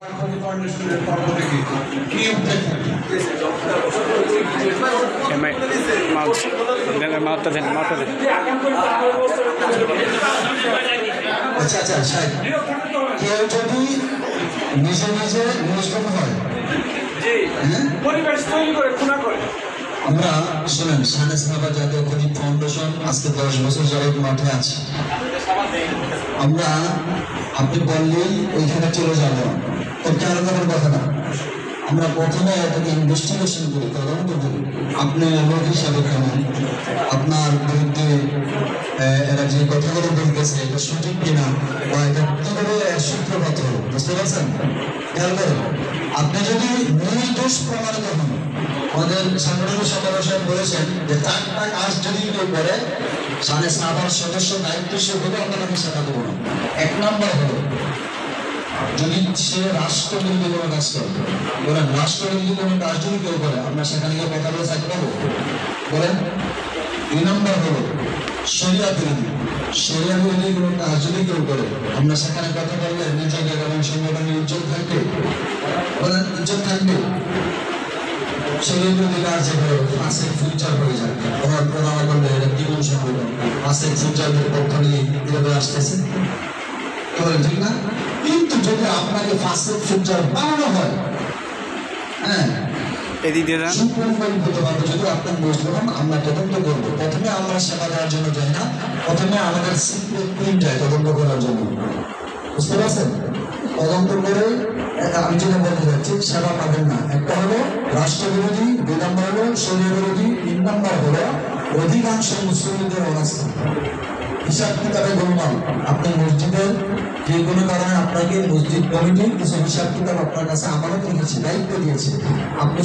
ফাউন্ডেশনের পক্ষ থেকে কি উদ্যোগ থাকে? আচ্ছা আচ্ছা সাহেব, কেউ যদি নিজে নিজে নিষ্ঠুর হয়, পরিবেশ তৈরি করে খুনা করে। আমরা শোনেন, সানেস নাবা জাতীয় খনিজ ফাউন্ডেশন আজকে 10 বছর যাবত মাঠে আছে। আমরা আপনি বললেই ওইখানে চলে যাবো, প্রত্যাহার করার কথা না। আমরা প্রথমে এটাকে ইনভেস্টিগেশন করি, তদন্ত করি। আপনি লোক হিসাবে কেমন, আপনার বিরুদ্ধে এরা যে কথাগুলো বলতেছে এটা সঠিক কিনা, বা এটা কিভাবে সূত্রপাত হলো, বুঝতে পারছেন? খেয়াল করেন, আপনি যদি নির্দোষ প্রমাণিত হন, আমাদের সাংগঠনিক সম্পাদক সাহেব বলেছেন যে 4টা কাজ যদি কেউ করে, সাড়ে 7 সদস্য দায়িত্বশীল হলে আমরা তাকে সেটা দেবো না। 1 নম্বর হলো যদি সে রাষ্ট্রবিরোধী কোনো কাজ করে, বলেন রাষ্ট্রবিরোধী কোনো কাজ যদি কেউ করে, আমরা সেখানে গিয়ে কথা বলে থাকতে পারবো? বলেন। 2 নম্বর হলো শরিয়া বিরোধী, শরিয়া বিরোধী কোনো কাজ যদি কেউ করে, আমরা সেখানে কথা বললে নিজেদের এবং সংগঠনের ইজ্জত থাকবে? বলেন, ইজ্জত থাকবে? শরিয়া বিরোধী কাজ যেগুলো ফাঁসের ফিউচার হয়ে যায়, ওরা প্রমাণ করলে এটা দ্বিগুণ সংগঠন ফাঁসের ফিউচারের পক্ষ নিয়ে এভাবে আসতেছে, বলেন ঠিক না? কিন্তু যদি আপনাকে ফাঁসের ফিউচার বানানো হয়, হ্যাঁ, যদি আপনার বুঝতে পারেন, আমরা তদন্ত করবো। প্রথমে আমরা সেবা দেওয়ার জন্য যাই না, প্রথমে আমাদের সিক্রেট টিম যায় তদন্ত করার জন্য, বুঝতে পারছেন? তদন্ত করে আমি যেটা বলতে চাচ্ছি, সেবা পাবেন না। একটা হলো রাষ্ট্রবিরোধী, 2 নম্বর হলো শরীর বিরোধী, 3 নম্বর হলো অধিকাংশ মুসলিমদের অনাস্থা। হিসাব কিতাবে বললাম, আপনি মসজিদের যে কোনো কারণে আপনাকে মসজিদ কমিটি কিছু হিসাব কিতাব আপনার কাছে আমানত রেখেছে, দায়িত্ব দিয়েছে, আপনি